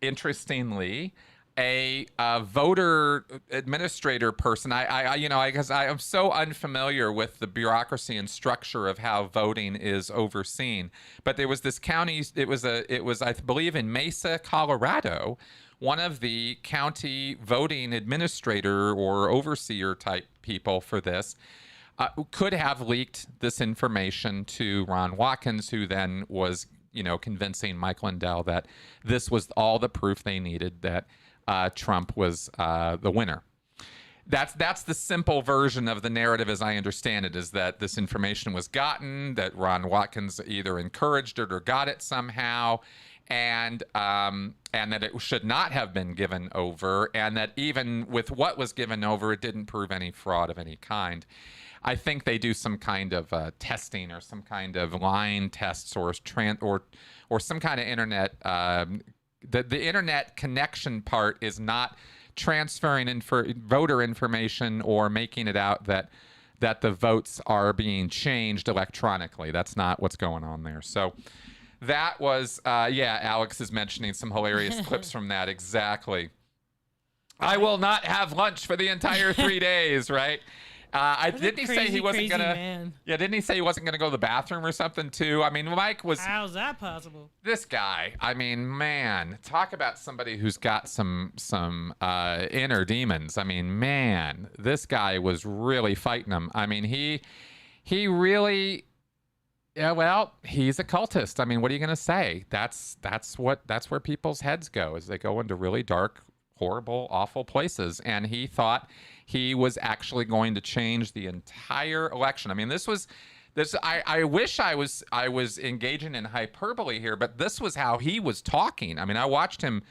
interestingly, a voter administrator person. I guess I am so unfamiliar with the bureaucracy and structure of how voting is overseen. But there was this county. It was I believe in Mesa, Colorado. One of the county voting administrator or overseer type people for this could have leaked this information to Ron Watkins, who then was, convincing Mike Lindell that this was all the proof they needed that Trump was the winner. That's the simple version of the narrative, as I understand it, is that this information was gotten, that Ron Watkins either encouraged it or got it somehow, and that it should not have been given over, and that even with what was given over, it didn't prove any fraud of any kind. I think they do some kind of testing or some kind of line tests or some kind of internet. The internet connection part is not transferring voter information or making it out that the votes are being changed electronically. That's not what's going on there. So that was, Alex is mentioning some hilarious clips from that. Exactly. I will not have lunch for the entire 3 days, right? Didn't he say he wasn't gonna? Man. Yeah, didn't he say he wasn't gonna go to the bathroom or something too? I mean, Mike was. How's that possible? This guy. I mean, man, talk about somebody who's got some inner demons. I mean, man, this guy was really fighting them. I mean, he really. Yeah, well, he's a cultist. I mean, what are you gonna say? That's where people's heads go, is they go into really dark horrible, awful places. And he thought he was actually going to change the entire election. I mean, I wish I was engaging in hyperbole here, but this was how he was talking. I mean, I watched him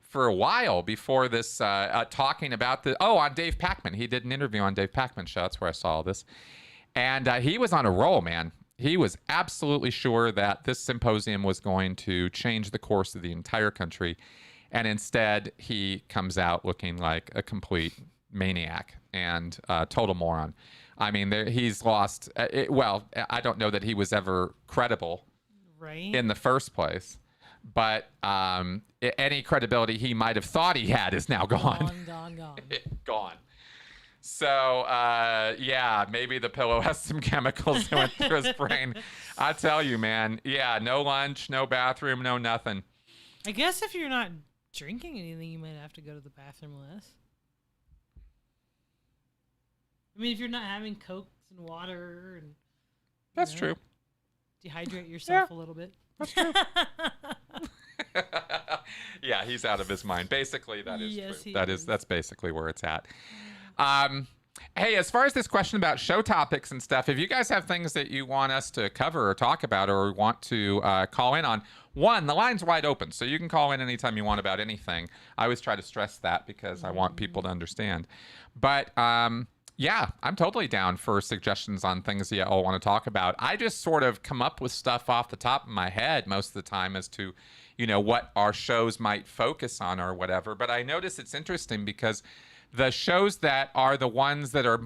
for a while before this, talking about on Dave Pakman. He did an interview on Dave Pakman's show. That's where I saw all this. And he was on a roll, man. He was absolutely sure that this symposium was going to change the course of the entire country. And instead, he comes out looking like a complete maniac and total moron. I mean, he's lost. I don't know that he was ever credible in the first place. But any credibility he might have thought he had is now gone. Gone. So, maybe the pillow has some chemicals that went through his brain. I tell you, man. Yeah, no lunch, no bathroom, no nothing. I guess if you're not drinking anything, you might have to go to the bathroom less. I mean, if you're not having Cokes and water and that's true. Dehydrate yourself a little bit. That's true. Yeah, he's out of his mind. Basically, that is true. That's basically where it's at. Hey, as far as this question about show topics and stuff, if you guys have things that you want us to cover or talk about or want to call in on, the line's wide open, so you can call in anytime you want about anything. I always try to stress that because I want people to understand. But yeah, I'm totally down for suggestions on things you all want to talk about. I just sort of come up with stuff off the top of my head most of the time as to, what our shows might focus on or whatever. But I notice it's interesting because the shows that are the ones that are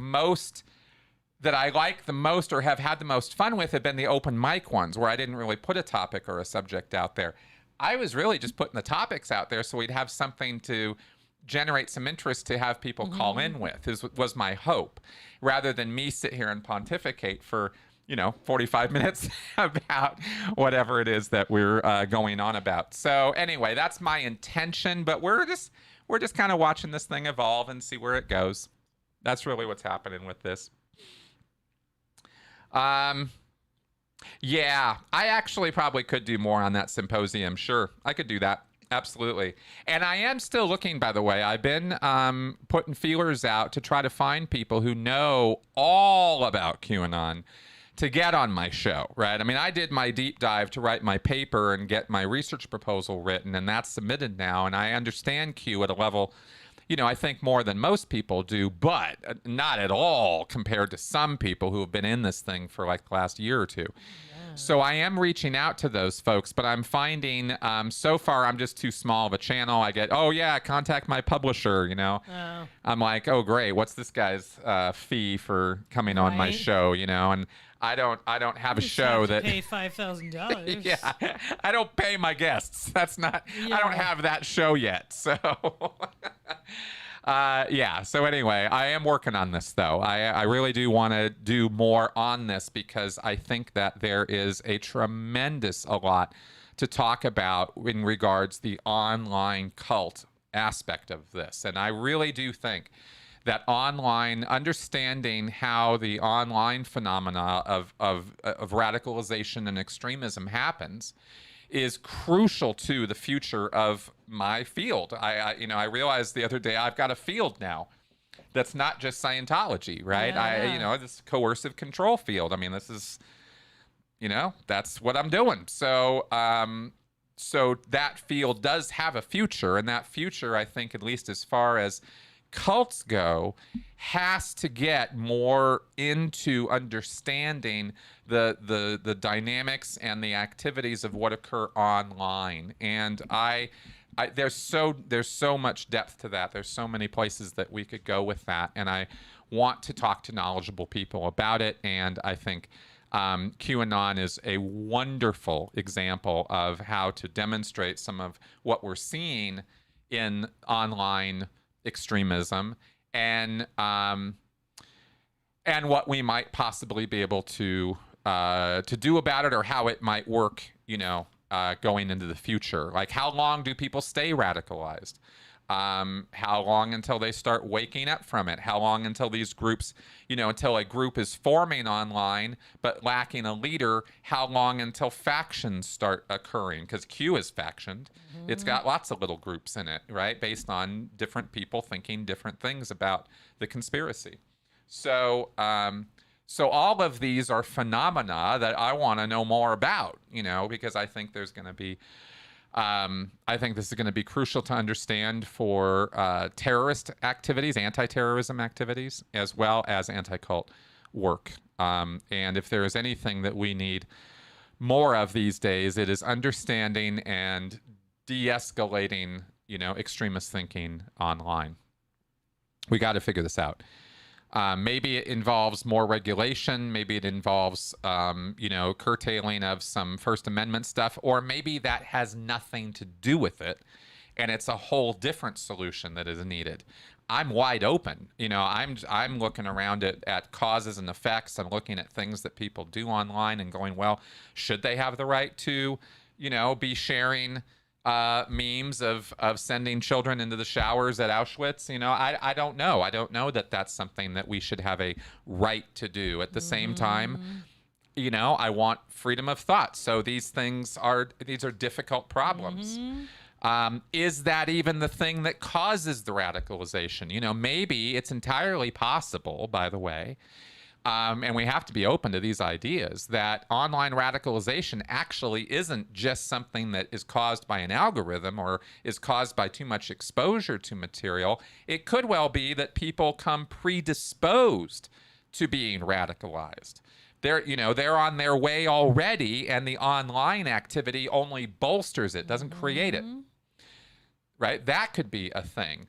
that I like the most or have had the most fun with have been the open mic ones where I didn't really put a topic or a subject out there. I was really just putting the topics out there so we'd have something to generate some interest to have people call in with, was my hope, rather than me sit here and pontificate for 45 minutes about whatever it is that we're going on about. So anyway, that's my intention, but we're just kind of watching this thing evolve and see where it goes. That's really what's happening with this. Yeah, I actually probably could do more on that symposium. Sure, I could do that. Absolutely. And I am still looking, by the way. I've been putting feelers out to try to find people who know all about QAnon to get on my show, right? I mean, I did my deep dive to write my paper and get my research proposal written, and that's submitted now. And I understand Q at a level, I think more than most people do, but not at all compared to some people who have been in this thing for like the last year or two. So I am reaching out to those folks, but I'm finding so far I'm just too small of a channel. I get, contact my publisher, Oh. I'm like, oh, great. What's this guy's fee for coming on my show, And I don't have a show that pay $5,000. Yeah, I don't pay my guests. That's not. Yeah. I don't have that show yet. So. So anyway, I am working on this, though. I really do want to do more on this because I think that there is a a lot to talk about in regards the online cult aspect of this. And I really do think that understanding how the online phenomena of radicalization and extremism happens is crucial to the future of my field. I realized the other day I've got a field now that's not just Scientology, right? Yeah. This coercive control field. I mean, this is, that's what I'm doing. So, so that field does have a future, and that future, I think, at least as far as cults go, has to get more into understanding the dynamics and the activities of what occur online. And there's so much depth to that. There's so many places that we could go with that, and I want to talk to knowledgeable people about it. And I think QAnon is a wonderful example of how to demonstrate some of what we're seeing in online extremism and what we might possibly be able to do about it, or how it might work, going into the future. Like, how long do people stay radicalized? How long until they start waking up from it? How long until these groups, until a group is forming online but lacking a leader? How long until factions start occurring? Because Q is factioned. It's got lots of little groups in it, right? Based on different people thinking different things about the conspiracy. So, so all of these are phenomena that I want to know more about, because I think there's going to be, I think this is going to be crucial to understand for terrorist activities, anti-terrorism activities, as well as anti-cult work. And if there is anything that we need more of these days, it is understanding and de-escalating, extremist thinking online. We got to figure this out. Maybe it involves more regulation. Maybe it involves, curtailing of some First Amendment stuff, or maybe that has nothing to do with it, and it's a whole different solution that is needed. I'm wide open. I'm looking around at causes and effects. I'm looking at things that people do online and going, well, should they have the right to, be sharing memes of sending children into the showers at Auschwitz? I don't know. I don't know that that's something that we should have a right to do. At the same time, I want freedom of thought. So these are difficult problems. Is that even the thing that causes the radicalization? Maybe it's entirely possible, by the way, and we have to be open to these ideas, that online radicalization actually isn't just something that is caused by an algorithm or is caused by too much exposure to material. It could well be that people come predisposed to being radicalized. They're on their way already, and the online activity only bolsters it, doesn't create it. Right? That could be a thing.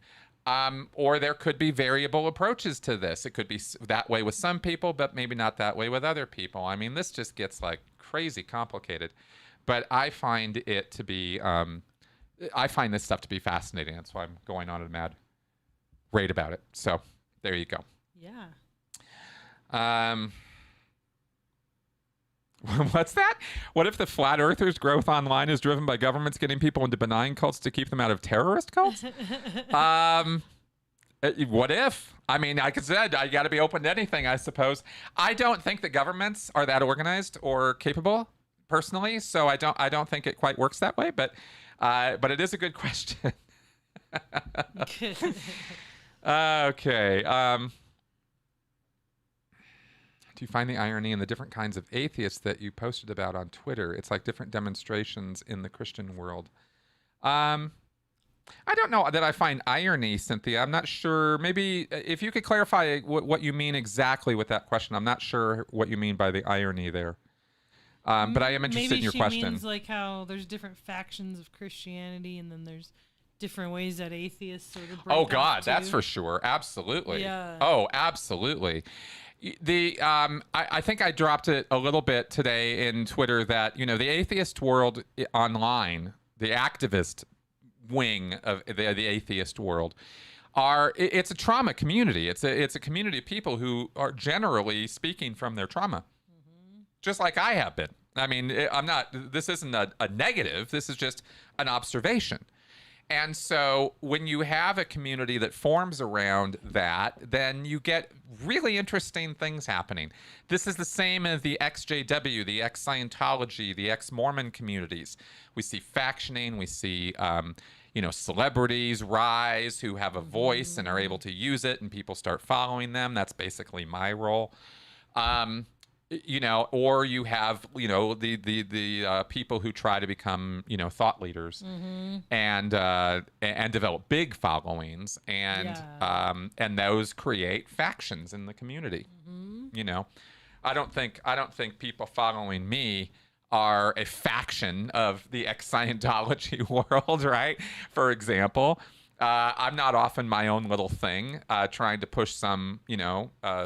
Or there could be variable approaches to this. It could be that way with some people, but maybe not that way with other people. I mean, this just gets like crazy complicated. But I find it to be, I find this stuff to be fascinating. That's why I'm going on a mad rate about it. So there you go. Yeah. What's that? What if the flat earthers' growth online is driven by governments getting people into benign cults to keep them out of terrorist cults? What if? I mean, like I said, I got to be open to anything, I suppose. I don't think that governments are that organized or capable, personally. So I don't think it quite works that way. But it is a good question. Okay. Do you find the irony in the different kinds of atheists that you posted about on Twitter? It's like different demonstrations in the Christian world. I don't know that I find irony, Cynthia. I'm not sure. Maybe if you could clarify what you mean exactly with that question. I'm not sure what you mean by the irony there. But I am interested in your question. Maybe she means like how there's different factions of Christianity, and then there's different ways that atheists sort of break Oh, God, off that's too. for sure. Absolutely. Yeah. Oh, absolutely. I think I dropped it a little bit today in Twitter that, the atheist world online, the activist wing of the atheist world, it's a trauma community. It's a community of people who are generally speaking from their trauma, just like I have been. I mean, this isn't a negative. This is just an observation. And so when you have a community that forms around that, then you get really interesting things happening. This is the same as the XJW, the ex-Scientology, the ex-Mormon communities. We see factioning, we see, celebrities rise who have a voice and are able to use it, and people start following them. That's basically my role. Or you have, the people who try to become, thought leaders and develop big followings, and those create factions in the community. I don't think people following me are a faction of the ex-Scientology world, right? For example. I'm not off in my own little thing, trying to push some,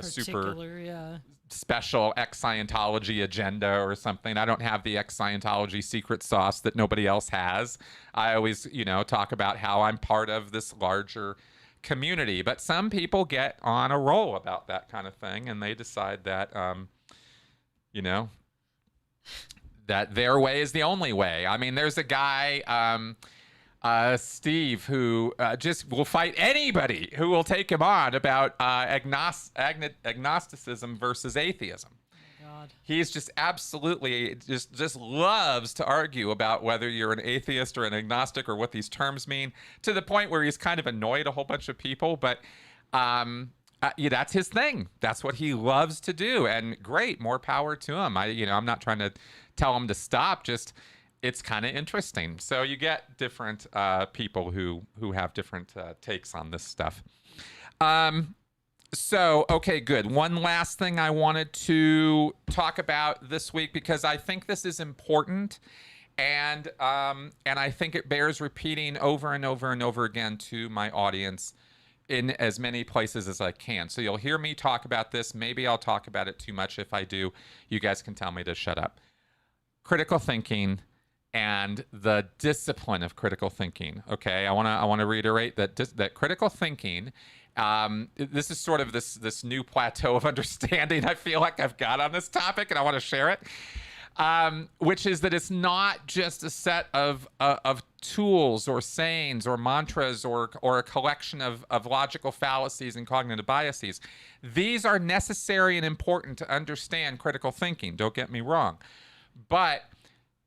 super special ex-Scientology agenda or something. I don't have the ex-Scientology secret sauce that nobody else has. I always, talk about how I'm part of this larger community. But some people get on a roll about that kind of thing, and they decide that, that their way is the only way. I mean, there's a guy, Steve, who just will fight anybody who will take him on about agnosticism versus atheism. God. He's just absolutely just loves to argue about whether you're an atheist or an agnostic or what these terms mean, to the point where he's kind of annoyed a whole bunch of people. But yeah, that's his thing. That's what he loves to do, and great, more power to him. I'm not trying to tell him to stop. Just it's kind of interesting. So you get different people who have different takes on this stuff. So, okay, good. One last thing I wanted to talk about this week, because I think this is important, and I think it bears repeating over and over and over again to my audience in as many places as I can. So you'll hear me talk about this. Maybe I'll talk about it too much. If I do, you guys can tell me to shut up. Critical thinking and the discipline of critical thinking. Okay, I want to reiterate that critical thinking. This is sort of this new plateau of understanding I feel like I've got on this topic, and I want to share it. Which is that it's not just a set of tools or sayings or mantras or a collection of logical fallacies and cognitive biases. These are necessary and important to understand critical thinking. Don't get me wrong, but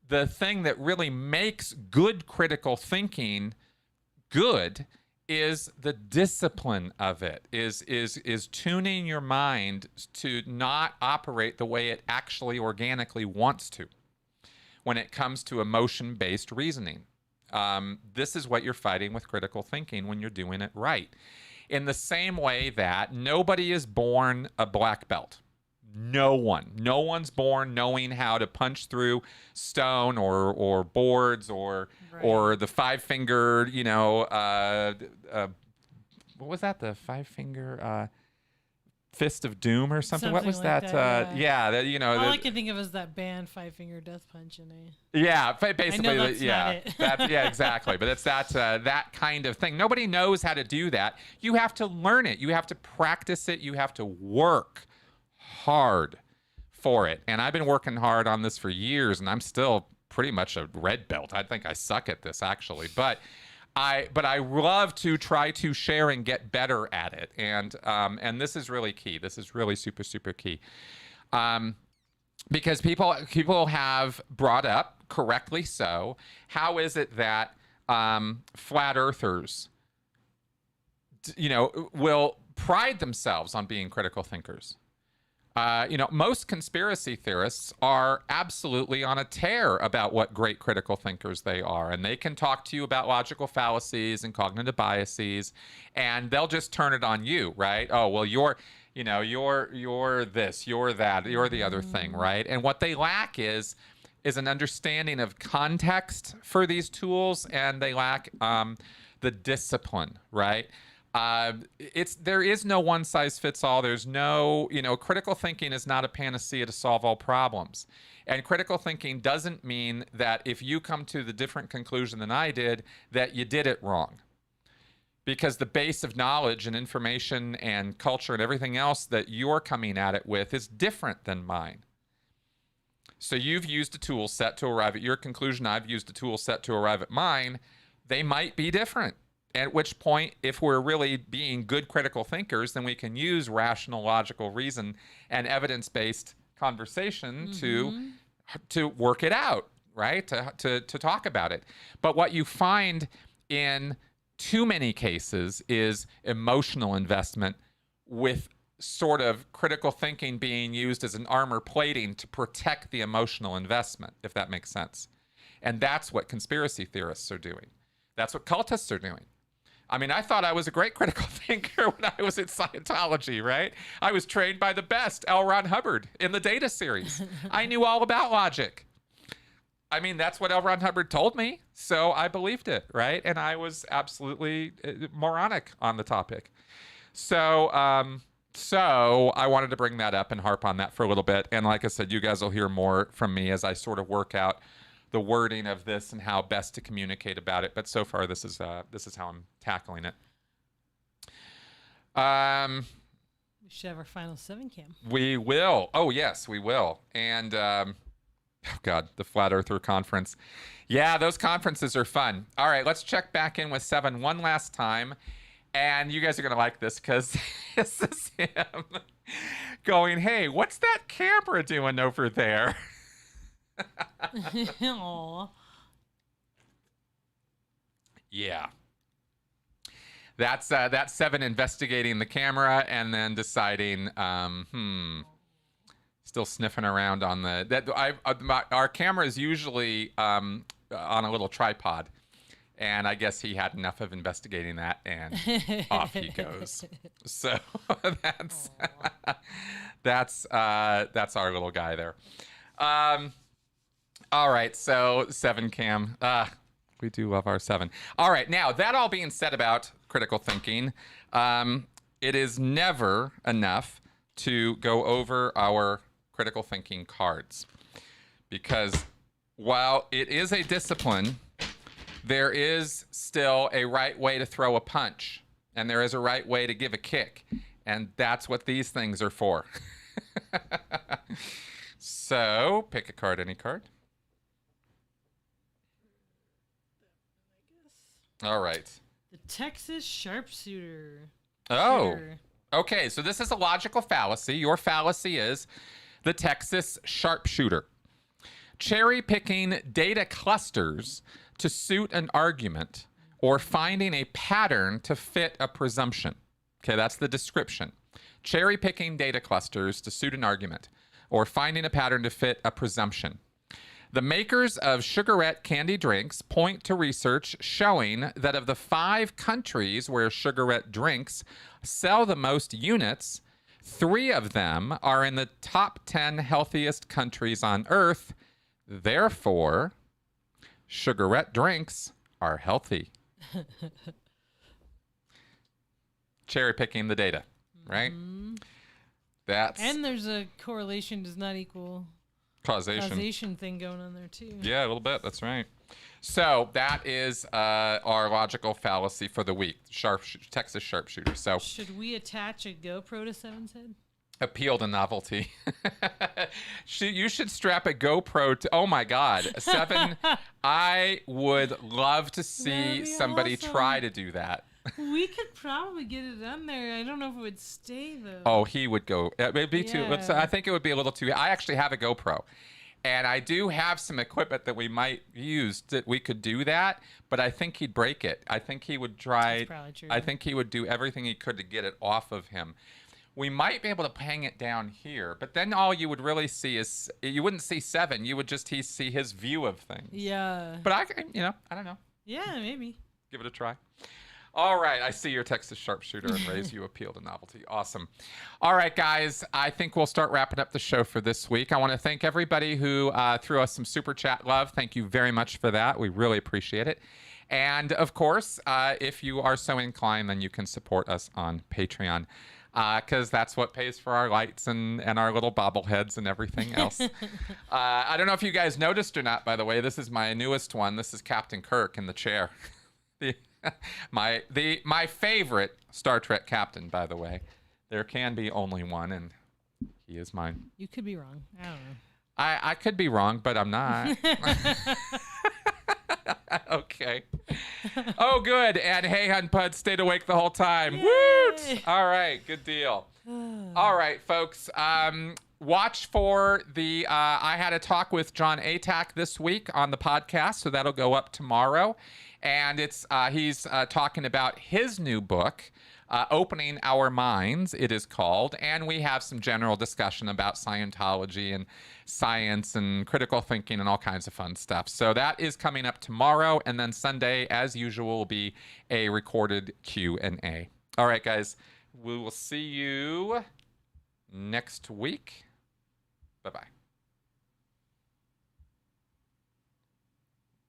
the thing that really makes good critical thinking good is the discipline of it, is tuning your mind to not operate the way it actually organically wants to when it comes to emotion-based reasoning. This is what you're fighting with critical thinking when you're doing it right. In the same way that nobody is born a black belt. No one's born knowing how to punch through stone or boards or the five-finger, what was that? The five-finger fist of doom or something? What was like that? Yeah, all I the, can think of is that band Five Finger Death Punch. Yeah, basically, I know that's yeah, not it. yeah, exactly. But it's that kind of thing. Nobody knows how to do that. You have to learn it. You have to practice it. You have to work hard for it. And I've been working hard on this for years, and I'm still pretty much a red belt. I think I suck at this, actually, but I love to try to share and get better at it. And this is really key. This is really super, super key. Because people have brought up, correctly so, how is it that flat earthers will pride themselves on being critical thinkers? Most conspiracy theorists are absolutely on a tear about what great critical thinkers they are. And they can talk to you about logical fallacies and cognitive biases, and they'll just turn it on you, right? Oh, well, you're this, you're that, you're the other thing, right? And what they lack is an understanding of context for these tools, and they lack the discipline, right? There is no one size fits all. There's no, critical thinking is not a panacea to solve all problems. And critical thinking doesn't mean that if you come to the different conclusion than I did, that you did it wrong. Because the base of knowledge and information and culture and everything else that you're coming at it with is different than mine. So you've used a tool set to arrive at your conclusion. I've used a tool set to arrive at mine. They might be different. At which point, if we're really being good critical thinkers, then we can use rational, logical reason and evidence-based conversation to work it out, right? To talk about it. But what you find in too many cases is emotional investment, with sort of critical thinking being used as an armor plating to protect the emotional investment, if that makes sense. And that's what conspiracy theorists are doing. That's what cultists are doing. I mean, I thought I was a great critical thinker when I was at Scientology, right? I was trained by the best, L. Ron Hubbard, in the Data series. I knew all about logic. I mean, that's what L. Ron Hubbard told me, so I believed it, right? And I was absolutely moronic on the topic. So I wanted to bring that up and harp on that for a little bit. And like I said, you guys will hear more from me as I sort of work out the wording of this and how best to communicate about it. But so far, this is how I'm tackling it. We should have our final 7 cam. We will. Oh yes, we will. And Oh, God, the Flat Earther Conference. Yeah, those conferences are fun. All right, let's check back in with 7 one last time. And you guys are going to like this because this is him going, hey, what's that camera doing over there? Aw. Yeah. That's 7 investigating the camera and then deciding, still sniffing around on our camera is usually on a little tripod. And I guess he had enough of investigating that, and off he goes. So that's our little guy there. All right, so 7 cam. We do love our 7. All right, now that all being said about critical thinking, it is never enough to go over our critical thinking cards, because while it is a discipline, there is still a right way to throw a punch, and there is a right way to give a kick, and that's what these things are for. So, pick a card, any card. All right. The Texas sharpshooter. Oh, okay. So this is a logical fallacy. Your fallacy is the Texas sharpshooter. Cherry picking data clusters to suit an argument, or finding a pattern to fit a presumption. Okay, that's the description. Cherry picking data clusters to suit an argument, or finding a pattern to fit a presumption. The makers of sugarette candy drinks point to research showing that of the 5 countries where sugarette drinks sell the most units, 3 of them are in the top 10 healthiest countries on Earth. Therefore, sugarette drinks are healthy. Cherry picking the data, right? Mm-hmm. And there's a correlation does not equal causation thing going on there too. Yeah, a little bit. That's right. So that is our logical fallacy for the week. Texas sharpshooter. So should we attach a GoPro to 7's head? Appeal to novelty. You should strap a GoPro to. Oh my God, 7. I would love to see somebody try to do that. We could probably get it on there. I don't know if it would stay though. Oh, he would go. It'd be too. I think it would be a little too. I actually have a GoPro, and I do have some equipment that we might use that we could do that. But I think he'd break it. I think he would try. That's probably true. I think he would do everything he could to get it off of him. We might be able to hang it down here, but then all you would really see is you wouldn't see 7. You would just see his view of things. Yeah. But I don't know. Yeah, maybe. Give it a try. All right, I see your Texas sharpshooter and raise you appeal to novelty. Awesome. All right, guys, I think we'll start wrapping up the show for this week. I want to thank everybody who threw us some super chat love. Thank you very much for that. We really appreciate it. And of course, if you are so inclined, then you can support us on Patreon, because that's what pays for our lights and our little bobbleheads and everything else. I don't know if you guys noticed or not, by the way, this is my newest one. This is Captain Kirk in the chair. My favorite Star Trek captain, by the way. There can be only one, and he is mine. You could be wrong. I don't know. I could be wrong, but I'm not. Okay. Oh, good. And Hey Hun Pud stayed awake the whole time. Yay! Woot! All right, good deal. All right, folks. Watch for the I had a talk with John Atack this week on the podcast, so that'll go up tomorrow. And it's he's talking about his new book, Opening Our Minds, it is called. And we have some general discussion about Scientology and science and critical thinking and all kinds of fun stuff. So that is coming up tomorrow. And then Sunday, as usual, will be a recorded Q&A. All right, guys. We will see you next week. Bye-bye.